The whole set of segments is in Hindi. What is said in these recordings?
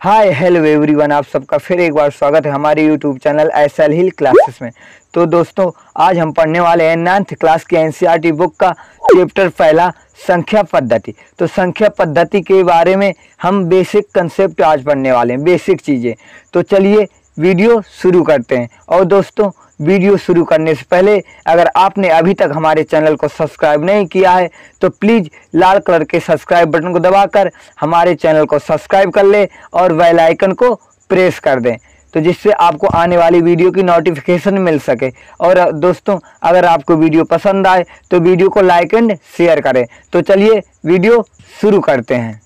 हाय हेलो एवरीवन, आप सबका फिर एक बार स्वागत है हमारे यूट्यूब चैनल एसएल हिल क्लासेस में। तो दोस्तों, आज हम पढ़ने वाले हैं 9th क्लास की एनसीईआरटी बुक का चैप्टर पहला संख्या पद्धति। तो संख्या पद्धति के बारे में हम बेसिक कंसेप्ट आज पढ़ने वाले हैं, बेसिक चीज़ें। तो चलिए वीडियो शुरू करते हैं। और दोस्तों, वीडियो शुरू करने से पहले अगर आपने अभी तक हमारे चैनल को सब्सक्राइब नहीं किया है तो प्लीज़ लाल कलर के सब्सक्राइब बटन को दबाकर हमारे चैनल को सब्सक्राइब कर ले और बेल आइकन को प्रेस कर दें, तो जिससे आपको आने वाली वीडियो की नोटिफिकेशन मिल सके। और दोस्तों, अगर आपको वीडियो पसंद आए तो वीडियो को लाइक एंड शेयर करें। तो चलिए वीडियो शुरू करते हैं।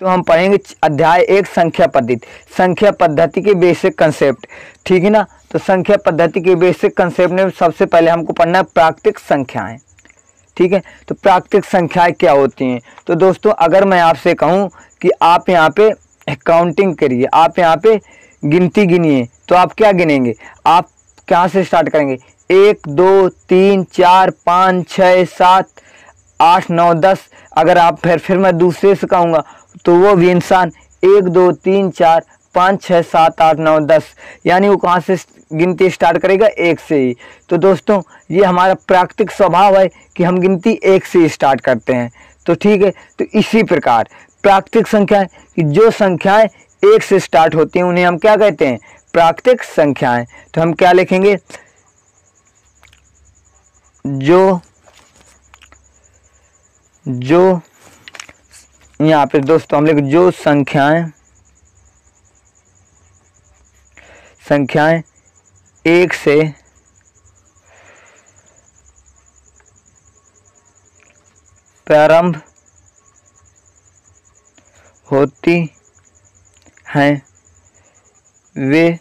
तो हम पढ़ेंगे अध्याय 1 संख्या पद्धति। संख्या पद्धति के बेसिक कंसेप्ट, ठीक है ना। तो संख्या पद्धति के बेसिक कंसेप्ट में सबसे पहले हमको पढ़ना है प्राकृतिक संख्याएं, ठीक है। तो प्राकृतिक संख्याएं क्या होती हैं? तो दोस्तों, अगर मैं आपसे कहूं कि आप यहाँ पे काउंटिंग करिए, आप यहाँ पे गिनती गिनिए, तो आप क्या गिनेंगे? आप कहाँ से स्टार्ट करेंगे? 1 2 3 4 5 6 7 8 9 10। अगर आप फिर मैं दूसरे से कहूँगा तो वो भी इंसान 1 2 3 4 5 6 7 8 9 10, यानी वो कहाँ से गिनती स्टार्ट करेगा? 1 से ही। तो दोस्तों, ये हमारा प्राकृतिक स्वभाव है कि हम गिनती 1 से ही स्टार्ट करते हैं। तो ठीक है, तो इसी प्रकार प्राकृतिक संख्याएं, कि जो संख्याएं 1 से स्टार्ट होती हैं उन्हें हम क्या कहते हैं? प्राकृतिक संख्याएं। तो हम क्या लिखेंगे? जो यहाँ पे दोस्तों हम लिख जो संख्याएं 1 से प्रारंभ होती हैं वे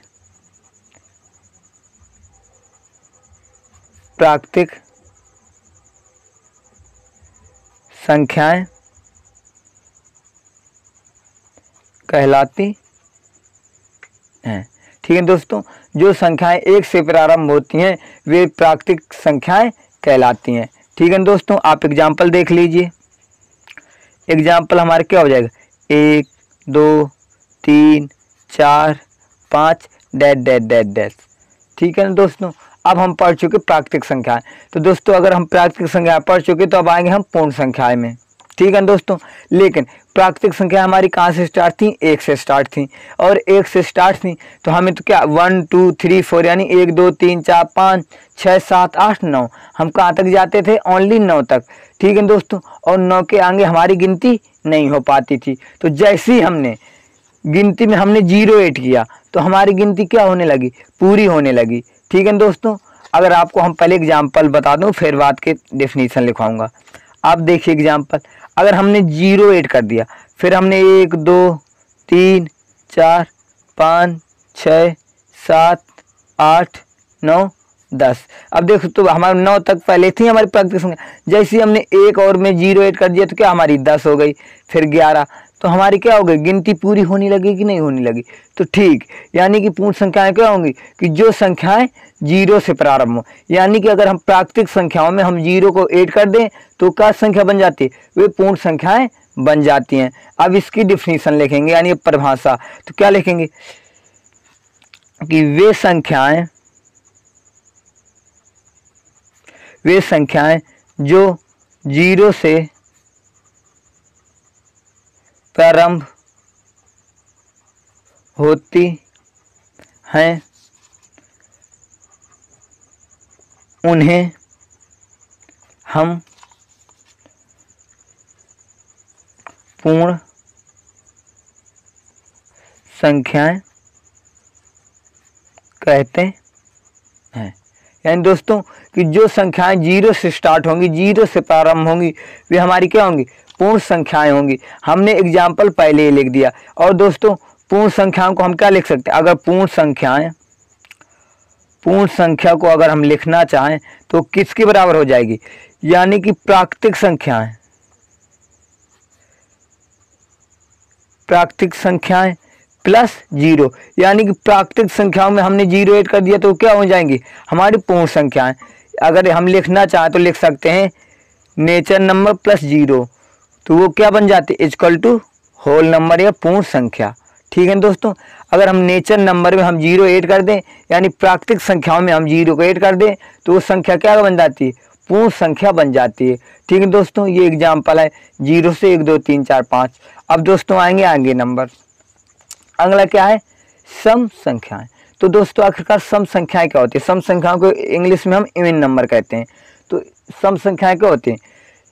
प्राकृतिक संख्याएं कहलाती हैं। ठीक है दोस्तों, जो संख्याएं 1 से प्रारंभ होती हैं वे प्राकृतिक संख्याएं कहलाती हैं। ठीक है दोस्तों, आप एग्जाम्पल देख लीजिए। एग्जाम्पल हमारे क्या हो जाएगा? 1 2 3 4 5 डैश। ठीक है ना दोस्तों, अब हम पढ़ चुके प्राकृतिक संख्याएं। तो दोस्तों, अगर हम प्राकृतिक संख्याएं पढ़ चुके तो अब आएंगे हम पूर्ण संख्याएं में। ठीक है दोस्तों, लेकिन प्राकृतिक संख्या हमारी कहाँ से स्टार्ट थी? 1 से स्टार्ट थी। और 1 से स्टार्ट थी तो हमें तो क्या 1 2 3 4, यानी 1 2 3 4 5 6 7 8 9, हम कहाँ तक जाते थे? ओनली 9 तक। ठीक है दोस्तों, और 9 के आगे हमारी गिनती नहीं हो पाती थी। तो जैसे ही हमने गिनती में हमने 0 ऐड किया तो हमारी गिनती क्या होने लगी? पूरी होने लगी। ठीक है दोस्तों, अगर आपको हम पहले एग्जाम्पल बता दूं फिर बात के डेफिनेशन लिखवाऊंगा। आप देखिए एग्जाम्पल, अगर हमने 0 ऐड कर दिया, फिर हमने 1 2 3 4 5 6 7 8 9 10। अब देखो, तो हमारे 9 तक पहले थी हमारी प्राकृतिक संख्या। जैसे ही हमने 1 और में 0 ऐड कर दिया तो क्या हमारी 10 हो गई, फिर 11। तो हमारी क्या हो गई? गिनती पूरी होने लगी कि नहीं होने लगी? तो ठीक, यानी कि पूर्ण संख्याएं क्या होंगी? कि जो संख्याएं 0 से प्रारंभ हो। यानी कि अगर हम प्राकृतिक संख्याओं में हम 0 को ऐड कर दें तो क्या संख्या बन जाती है? वे पूर्ण संख्याएं बन जाती हैं। अब इसकी डिफिनीशन लिखेंगे, यानी परिभाषा। तो क्या लिखेंगे? कि वे संख्याएं जो 0 से प्रारंभ होती हैं उन्हें हम पूर्ण संख्याएं कहते हैं। यानी दोस्तों, कि जो संख्याएं 0 से स्टार्ट होंगी, 0 से प्रारंभ होंगी, वे हमारी क्या होंगी? पूर्ण संख्याएं होंगी। हमने एग्जाम्पल पहले ही लिख दिया। और दोस्तों, पूर्ण संख्याओं को हम क्या लिख सकते हैं? अगर पूर्ण संख्या को अगर हम लिखना चाहें तो किसके बराबर हो जाएगी? यानी कि प्राकृतिक संख्याएं प्लस 0, यानी कि प्राकृतिक संख्याओं में हमने 0 ऐड कर दिया तो क्या हो जाएंगी? हमारी पूर्ण संख्याएं। अगर हम लिखना चाहें तो लिख सकते हैं नेचर नंबर प्लस 0, तो वो क्या बन जाती है, इक्वल टू होल नंबर या पूर्ण संख्या। ठीक है दोस्तों, अगर हम नेचर नंबर में हम 0 ऐड कर दें, यानी प्राकृतिक संख्याओं में हम 0 को ऐड कर दें, तो वो संख्या क्या बन जाती है, पूर्ण संख्या बन जाती है। ठीक है दोस्तों, ये एग्जाम्पल है 0 से 1 2 3 4 5। अब दोस्तों आएंगे आगे नंबर, अगला क्या है, सम संख्याएं। तो दोस्तों आखिरकार सम संख्याएं क्या होती है, सम संख्याओं को इंग्लिश में हम इवन नंबर कहते हैं। तो सम संख्याएं क्या होती हैं,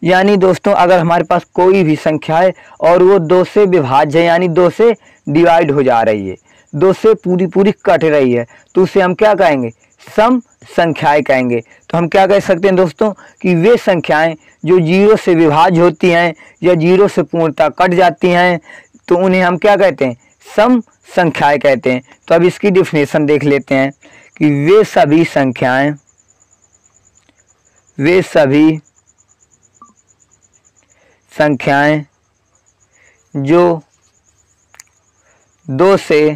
यानी दोस्तों अगर हमारे पास कोई भी संख्या है और वो 2 से विभाज्य है, यानी 2 से डिवाइड हो जा रही है, 2 से पूरी पूरी कट रही है, तो उसे हम क्या कहेंगे, सम संख्याएं कहेंगे। तो हम क्या कह सकते हैं दोस्तों कि वे संख्याएं जो 0 से विभाज्य होती हैं या 0 से पूर्णतः कट जाती हैं, तो उन्हें हम क्या कहते हैं, सम संख्याएं कहते हैं। तो अब इसकी डिफिनेशन देख लेते हैं कि वे सभी संख्याएं जो 2 से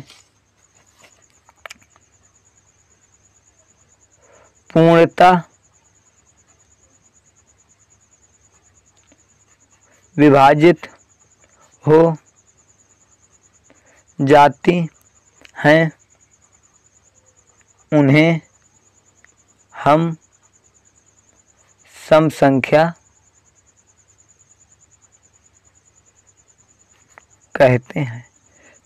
पूर्णतः विभाजित हो जाती हैं, उन्हें हम सम संख्या कहते हैं।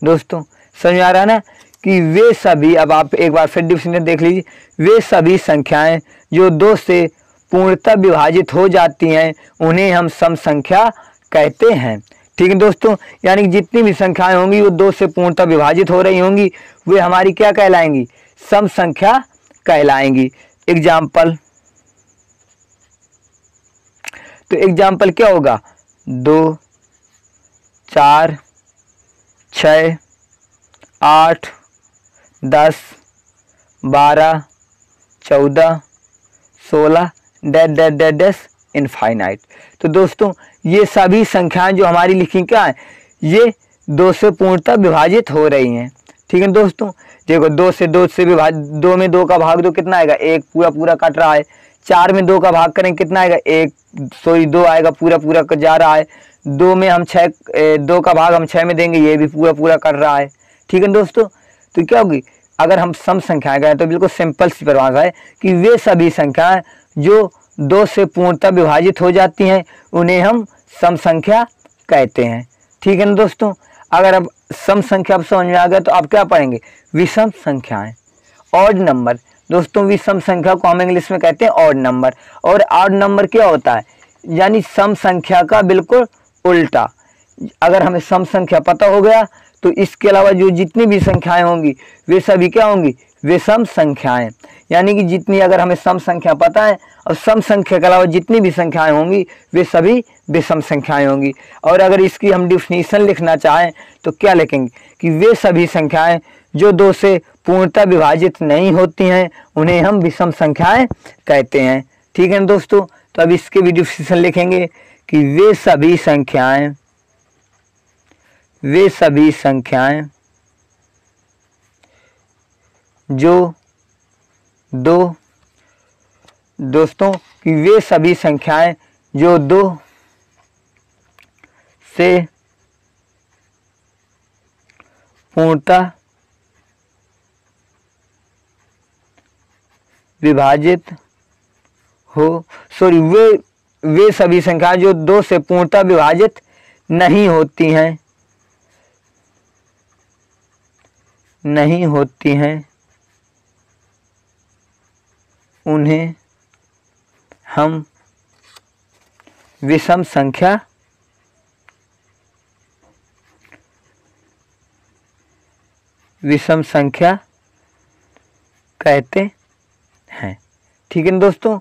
दोस्तों समझ आ रहा है ना कि वे सभी, अब आप एक बार फिर डिफिनेशन देख लीजिए, वे सभी संख्याएं जो 2 से पूर्णतः विभाजित हो जाती हैं, उन्हें हम सम संख्या कहते हैं। ठीक है दोस्तों, यानी जितनी भी संख्याएं होंगी वो 2 से पूर्णतः विभाजित हो रही होंगी, वे हमारी क्या कहलाएंगी, सम संख्या कहलाएंगी। एग्जाम्पल, तो एग्जाम्पल क्या होगा, 2 4 6 8 10 12 14 16 dash dash dash dash infinite. तो दोस्तों ये सभी संख्याएं जो हमारी लिखी क्या है, ये 2 से पूर्णतः विभाजित हो रही हैं। ठीक है दोस्तों, देखो 2 से विभाजित, 2 में 2 का भाग दो कितना आएगा, 1 पूरा पूरा कट रहा है। 4 में 2 का भाग करें कितना आएगा, 2 आएगा, पूरा पूरा कट जा रहा है। 2 में हम 2 का भाग हम 6 में देंगे, ये भी पूरा पूरा कर रहा है। ठीक है दोस्तों, तो क्या होगी, अगर हम सम संख्याएं कहें तो बिल्कुल सिंपल सी परिभाषा है कि वे सभी संख्याएं जो 2 से पूर्णतः विभाजित हो जाती हैं, उन्हें हम सम संख्या कहते हैं। ठीक है ना दोस्तों, अगर अब सम संख्या अब समझ में आ गया तो आप क्या पढ़ेंगे, विषम संख्याएं, ऑड नंबर। दोस्तों विषम संख्या को हम इंग्लिश में कहते हैं ऑड नंबर। और ऑड नंबर क्या होता है, यानी सम संख्या का बिल्कुल उल्टा। अगर हमें सम संख्या पता हो गया तो इसके अलावा जो जितनी भी संख्याएं होंगी वे सभी क्या होंगी, विषम संख्याएं। यानी कि जितनी, अगर हमें सम संख्या पता है और सम संख्या के अलावा जितनी भी संख्याएं होंगी वे सभी विषम संख्याएं होंगी। और अगर इसकी हम डिफिनीशन लिखना चाहें तो क्या लिखेंगे कि वे सभी संख्याएं जो 2 से पूर्णतः विभाजित नहीं होती हैं, उन्हें हम विषम संख्याएं कहते हैं। ठीक है दोस्तों, तो अब इसके भी डिफिनीशन लिखेंगे कि वे सभी संख्याएं जो दोस्तों कि वे सभी संख्याएं जो 2 से पूर्णतः विभाजित हो, सॉरी वे सभी संख्याएं जो 2 से पूर्णतः विभाजित नहीं होती हैं, उन्हें हम विषम संख्या कहते हैं। ठीक है दोस्तों,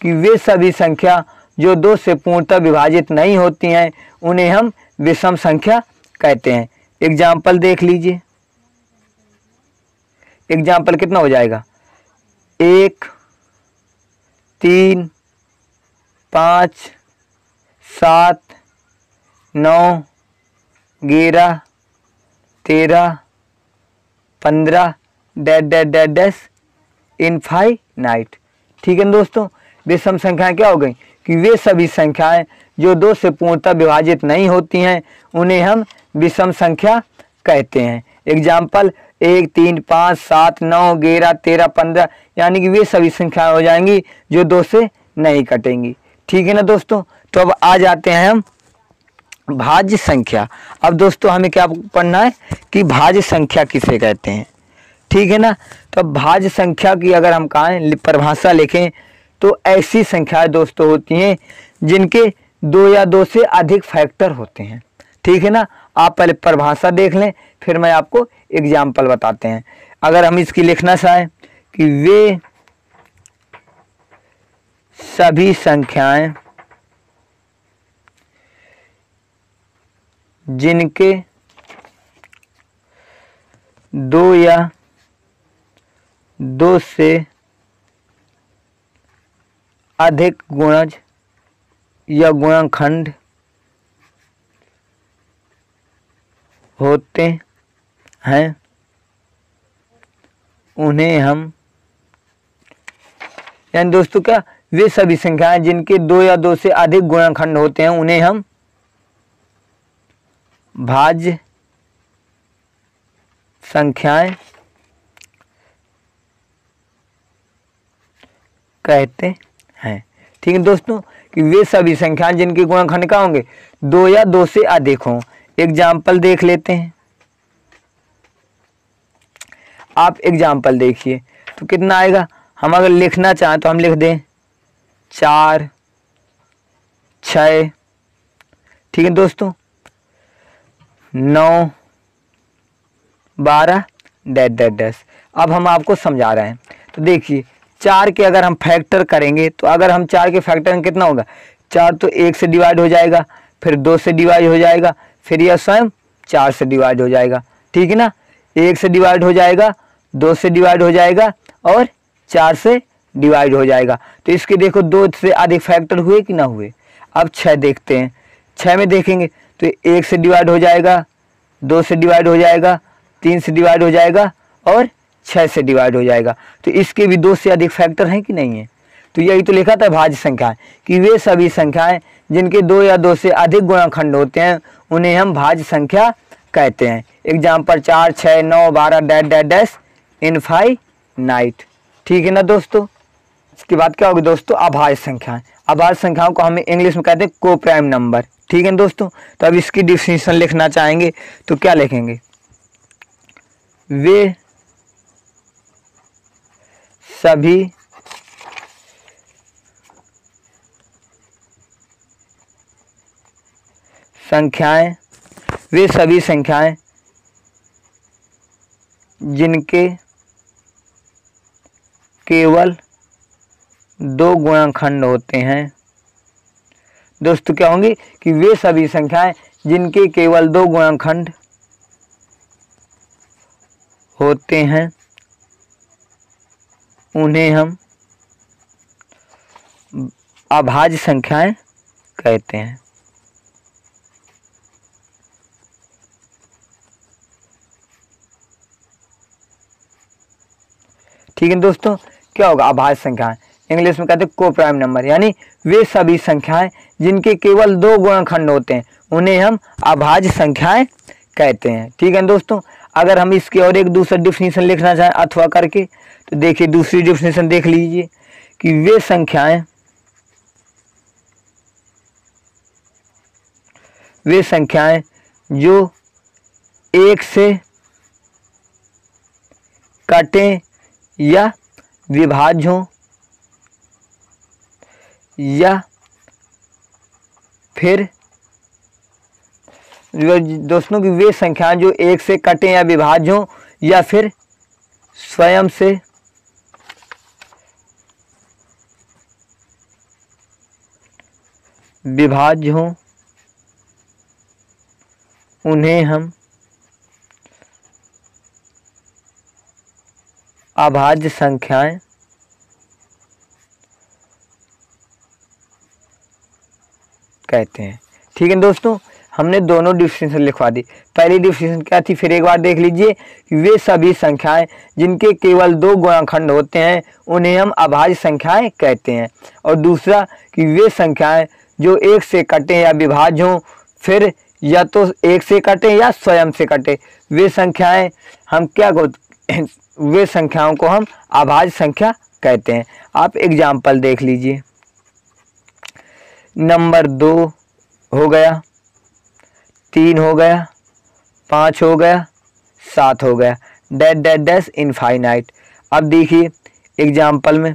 कि वे सभी संख्या जो 2 से पूर्णतः विभाजित नहीं होती हैं, उन्हें हम विषम संख्या कहते हैं। एग्जाम्पल देख लीजिए, एग्जाम्पल कितना हो जाएगा, 1 3 5 7 9 11 13 15 dash dash dash dash infinite. ठीक है दोस्तों, विषम संख्याएं क्या हो गई कि वे सभी संख्याएं जो 2 से पूर्णतः विभाजित नहीं होती हैं उन्हें हम विषम संख्या कहते हैं। एग्जाम्पल 1, 3, 5, 7, 9, 11, 13, 15 यानी कि वे सभी संख्याएं हो जाएंगी जो 2 से नहीं कटेंगी। ठीक है ना दोस्तों। तो अब आ जाते हैं हम भाज्य संख्या। अब दोस्तों हमें क्या पढ़ना है कि भाज्य संख्या किसे कहते हैं। ठीक है ना। तो अब भाज्य संख्या की अगर हम कहें परिभाषा लिखें तो ऐसी संख्याएं दोस्तों होती हैं जिनके 2 या 2 से अधिक फैक्टर होते हैं। ठीक है ना। आप पहले परिभाषा देख लें फिर मैं आपको एग्जाम्पल बताते हैं। अगर हम इसकी लिखना चाहें कि वे सभी संख्याएं जिनके 2 या 2 से अधिक गुणज या गुणनखंड होते हैं उन्हें हम, यानी दोस्तों क्या, वे सभी संख्याएं जिनके 2 या 2 से अधिक गुणनखंड होते हैं उन्हें हम भाज्य संख्याएं कहते हैं। ठीक है दोस्तों कि वे सभी संख्याएं जिनके गुणनखंड क्या होंगे 2 या 2 से अधिक हों। एग्जाम्पल देख लेते हैं। आप एग्जाम्पल देखिए तो कितना आएगा। हम अगर लिखना चाहें तो हम लिख दें 4, 6। ठीक है दोस्तों 9, 12 डैश। अब हम आपको समझा रहे हैं। तो देखिए 4 के अगर हम फैक्टर करेंगे तो अगर हम 4 के फैक्टर में कितना होगा 4 तो 1 से डिवाइड हो जाएगा, फिर 2 से डिवाइड हो जाएगा, फिर यह स्वयं 4 से डिवाइड हो जाएगा। ठीक है ना। 1 से डिवाइड हो जाएगा, 2 से डिवाइड हो जाएगा और 4 से डिवाइड हो जाएगा। तो इसके देखो 2 से अधिक फैक्टर हुए कि ना हुए। अब 6 देखते हैं। 6 में देखेंगे तो 1 से डिवाइड हो जाएगा, 2 से डिवाइड हो जाएगा, 3 से डिवाइड हो जाएगा और 6 से डिवाइड हो जाएगा। तो इसके भी 2 से अधिक फैक्टर हैं कि नहीं है। तो यही तो लिखा था भाज्य संख्याएं कि वे सभी संख्याएं जिनके 2 या 2 से अधिक गुणनखंड होते हैं उन्हें हम भाज्य संख्या कहते हैं। Example 4, 6, 9, 12 dash infinite. ठीक है ना दोस्तों। इसके बाद क्या होगी दोस्तों अभाज्य संख्याएं। अभाज्य संख्याओं को हमें इंग्लिश में कहते हैं को प्राइम नंबर। ठीक है दोस्तों। तो अब इसकी डिफिनीशन लिखना चाहेंगे तो क्या लिखेंगे, वे सभी संख्याएं जिनके केवल 2 गुणनखंड होते हैं। दोस्तों क्या होंगी कि वे सभी संख्याएं जिनके केवल 2 गुणनखंड होते हैं उन्हें हम अभाज्य संख्याएं कहते हैं। ठीक है दोस्तों। क्या होगा अभाज्य संख्याएं, इंग्लिश में कहते हैं को प्राइम नंबर, यानी वे सभी संख्याएं जिनके केवल 2 गुणनखंड होते हैं उन्हें हम अभाज्य संख्याएं कहते हैं। ठीक है दोस्तों। अगर हम इसकी और एक दूसरा डिफिनीशन लिखना चाहें अथवा करके तो देखिए दूसरी डिफिनीशन देख लीजिए कि वे संख्याएं जो 1 से कटें या विभाज्य हों या फिर दोस्तों की वे संख्याएं जो 1 से कटें या विभाज्य हों या फिर स्वयं से विभाज्य हों उन्हें हम अभाज्य संख्याएं कहते हैं। ठीक है दोस्तों। हमने दोनों डिफिनीशन लिखवा दी। पहली डिफिनीशन क्या थी फिर एक बार देख लीजिए कि वे सभी संख्याएं जिनके केवल 2 गुणनखंड होते हैं उन्हें हम अभाज्य संख्याएं कहते हैं। और दूसरा कि वे संख्याएं जो एक से कटे या विभाज्य हों, फिर या तो एक से कटे या स्वयं से कटे, वे संख्याएं हम क्या वे संख्याओं को हम अभाज्य संख्या कहते हैं। आप एग्जाम्पल देख लीजिए। नंबर 2 हो गया, 3 हो गया, 5 हो गया, 7 हो गया, डैश डैश डैश इनफाइनाइट। अब देखिए एग्जाम्पल में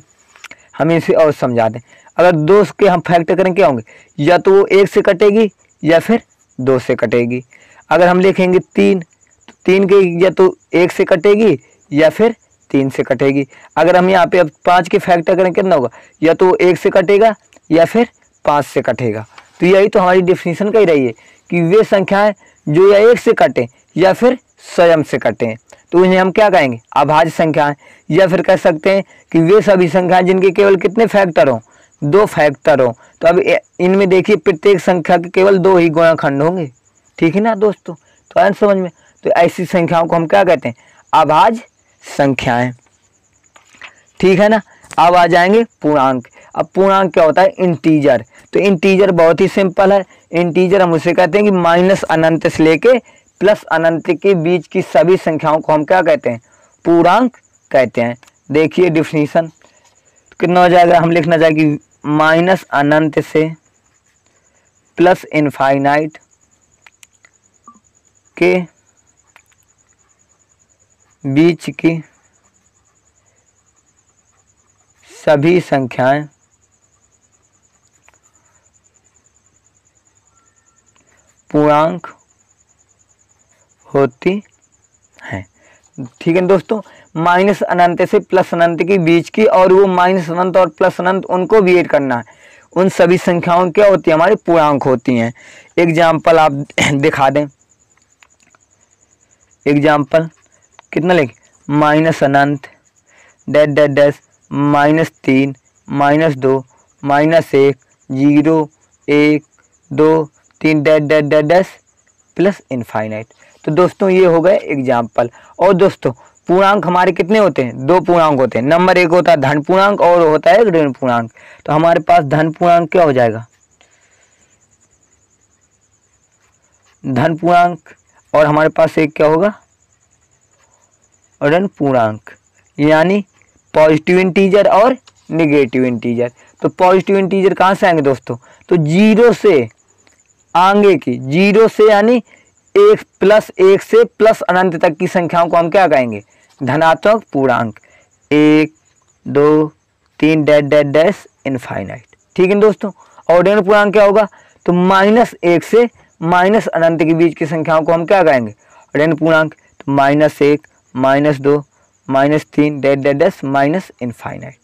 हम इसे और समझा दें। अगर 2 के हम फैक्टर करें क्या होंगे, या तो वो 1 से कटेगी या फिर 2 से कटेगी। अगर हम लिखेंगे 3 तो 3 के या तो 1 से कटेगी या फिर 3 से कटेगी। अगर हम यहाँ पे अब 5 के फैक्टर करें कितना होगा, या तो 1 से कटेगा या फिर 5 से कटेगा। तो यही तो हमारी डेफिनेशन कही रही है कि वे संख्याएं जो या 1 से कटें या फिर स्वयं से कटें, तो उन्हें हम क्या कहेंगे, अभाज्य संख्याएं। या फिर कह सकते हैं कि वे सभी संख्याएं जिनके केवल कितने फैक्टर हों, 2 फैक्टर हों। तो अब इनमें देखिए प्रत्येक संख्या के केवल 2 ही गुणनखंड होंगे, ठीक है ना दोस्तों। तो आए समझ में। तो ऐसी संख्याओं को हम क्या कहते हैं, अभाज्य संख्याएं, ठीक है ना। अब आ जाएंगे पूर्णांक। अब पूर्णांक क्या होता है, इंटीजर। तो इंटीजर बहुत ही सिंपल है। इंटीजर हम उसे कहते हैं कि माइनस अनंत से लेके प्लस अनंत के बीच की सभी संख्याओं को हम क्या कहते हैं, पूर्णांक कहते हैं। देखिए डिफिनीशन कितना हो जाएगा, हम लिखना चाहिए माइनस अनंत से प्लस इनफाइनाइट के बीच की सभी संख्याएं पूर्णांक होती हैं, ठीक है दोस्तों। माइनस अनंत से प्लस अनंत के बीच की, और वो माइनस अनंत और प्लस अनंत उनको भी ऐड करना है, उन सभी संख्याओं क्या होती है, हमारी पूर्णांक होती हैं। एग्जाम्पल आप दिखा दें। एग्जाम्पल कितना लिख, माइनस अनंत dash dash dash -3 -2 -1 0 1 2 3 dash dash dash dash plus infinite. तो दोस्तों ये हो गए एग्जाम्पल। और दोस्तों पूर्णांक हमारे कितने होते हैं, 2 पूर्णांक होते हैं। नंबर 1 होता है धन पूर्णांक और होता है ऋण पूर्णांक। तो हमारे पास धन पूर्णांक क्या हो जाएगा, धन पूर्णांक, और हमारे पास एक क्या होगा, ऋण पूर्णांक, यानी पॉजिटिव इंटीजर और निगेटिव इंटीजर। तो पॉजिटिव इंटीजर कहाँ से आएंगे दोस्तों, तो 0 से आगे की, 0 से यानी 1 से प्लस अनंत तक की संख्याओं को हम क्या कहेंगे, धनात्मक पूर्णांक। 1 2 3 डैश डैश डैश इनफाइनाइट, ठीक है दोस्तों। और ऋण पूर्णांक क्या होगा, तो -1 से माइनस अनंत के बीच की संख्याओं को हम क्या कहेंगे, ऋण पूर्णांक। तो -1 -2 -3 dash dash dash minus infinite,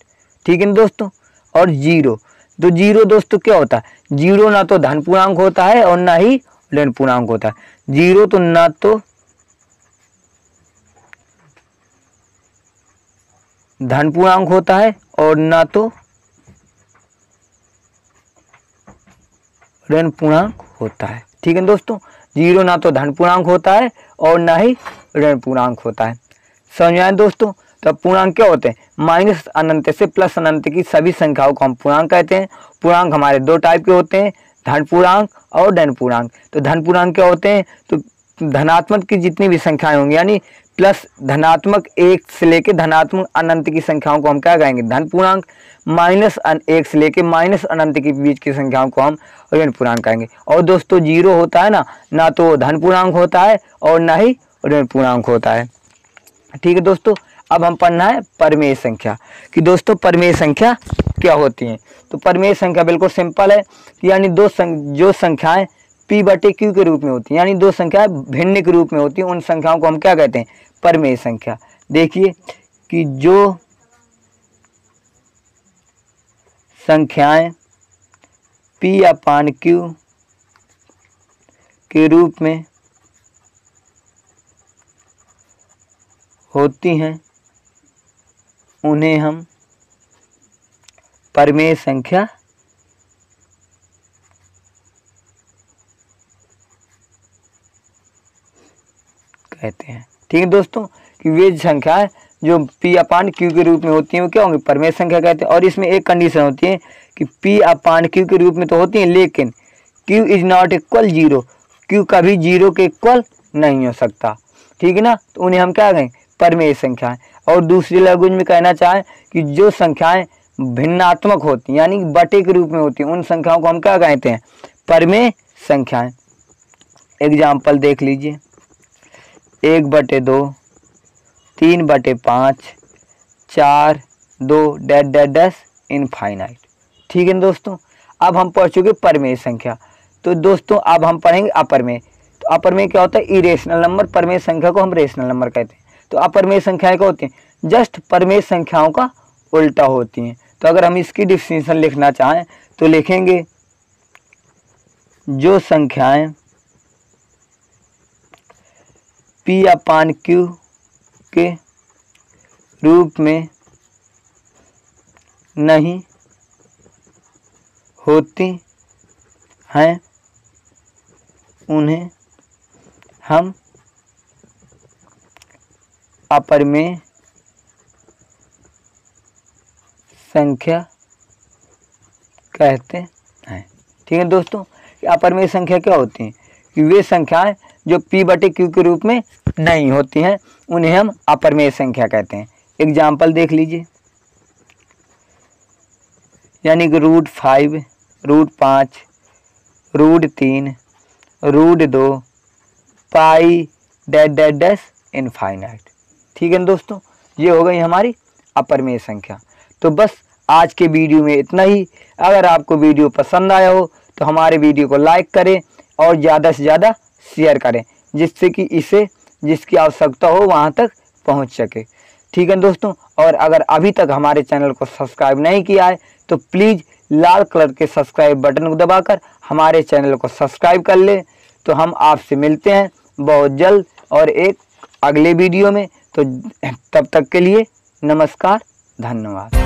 ठीक है दोस्तों। और 0, तो 0 दोस्तों क्या होता है, 0 ना तो धन पूर्णांक होता है और ना ही ऋण पूर्णांक होता है। 0 तो ना तो धन पूर्णांक होता है और ना तो ऋण पूर्णांक होता है, ठीक है दोस्तों। 0 ना तो धन पूर्णांक होता है और ना ही ऋण पूर्णांक होता है। समझ में आया दोस्तों। तो पूर्णांक क्या होते हैं, माइनस अनंत से प्लस अनंत की सभी संख्याओं को हम पूर्णांक कहते हैं। पूर्णांक हमारे 2 टाइप के होते हैं, धन पूर्णांक और ऋण पूर्णांक। तो धन पूर्णांक क्या होते हैं, तो धनात्मक की जितनी भी संख्याएं होंगी, यानी प्लस धनात्मक 1 से लेके धनात्मक अनंत की संख्याओं को हम क्या कहेंगे, धन पूर्णांक। -1 से लेके माइनस अनंत के बीच की संख्याओं को हम ऋण पूर्णांक कहेंगे। और दोस्तों 0 होता है ना तो धन पूर्णांक होता है और ना ही ऋण पूर्णांक होता है, ठीक है दोस्तों। अब हम पढ़ना है परमेय संख्या, कि दोस्तों परमेय संख्या क्या होती हैं। तो परमेय संख्या बिल्कुल सिंपल है, कि यानी जो संख्याएं P/Q के रूप में होती हैं, यानी 2 संख्याएं भिन्न के रूप में होती हैं, उन संख्याओं को हम क्या कहते हैं, परमेय संख्या। देखिए कि जो संख्याएं P/Q के रूप में होती हैं, उन्हें हम परमेय संख्या कहते हैं, ठीक है दोस्तों। कि वे संख्याएं जो P अपान Q के रूप में होती हैं वो क्या होंगी, परमेय संख्या कहते हैं। और इसमें एक कंडीशन होती है कि P अपान Q के रूप में तो होती है, लेकिन Q is not equal 0, Q कभी 0 के इक्वल नहीं हो सकता, ठीक है ना। तो उन्हें हम क्या कहें, परमेय संख्याएं। और दूसरी लैंग्वेज में कहना चाहें कि जो संख्याएं भिन्नात्मक होती हैं यानी बटे के रूप में होती हैं, उन संख्याओं को हम क्या कहते हैं, परमेय संख्याएं। एग्जाम्पल देख लीजिए, 1/2, 3/5, 4, 2 डैश डैश डैश इनफाइनाइट, ठीक है दोस्तों। अब हम पढ़ चुके परमेय संख्या। तो दोस्तों अब हम पढ़ेंगे अपरमेय। तो अपरमेय क्या होता है, इरेशनल नंबर। परमेय संख्या को हम रेशनल नंबर कहते हैं। तो अपरमेय संख्याएं क्या होती हैं, जस्ट परमेय संख्याओं का उल्टा होती हैं। तो अगर हम इसकी डिफिनेशन लिखना चाहें तो लिखेंगे, जो संख्याएं P अपान Q के रूप में नहीं होती हैं उन्हें हम अपरमेय संख्या कहते हैं, ठीक है दोस्तों। अपरमेय संख्या क्या होती हैं, कि वे संख्याएं जो P/Q के रूप में नहीं होती हैं उन्हें हम अपरमेय संख्या कहते हैं। एग्जाम्पल देख लीजिए, यानी कि √5, √5, √3, √2, पाई डैश डैश डैश इनफाइनाइट, ठीक है दोस्तों। ये हो गई हमारी अपरमेय संख्या। तो बस आज के वीडियो में इतना ही। अगर आपको वीडियो पसंद आया हो तो हमारे वीडियो को लाइक करें और ज़्यादा से ज़्यादा शेयर करें, जिससे कि इसे जिसकी आवश्यकता हो वहाँ तक पहुँच सके, ठीक है दोस्तों। और अगर अभी तक हमारे चैनल को सब्सक्राइब नहीं किया है तो प्लीज़ लाल कलर के सब्सक्राइब बटन को दबाकर हमारे चैनल को सब्सक्राइब कर ले। तो हम आपसे मिलते हैं बहुत जल्द और एक अगले वीडियो में। तो तब तक के लिए नमस्कार, धन्यवाद।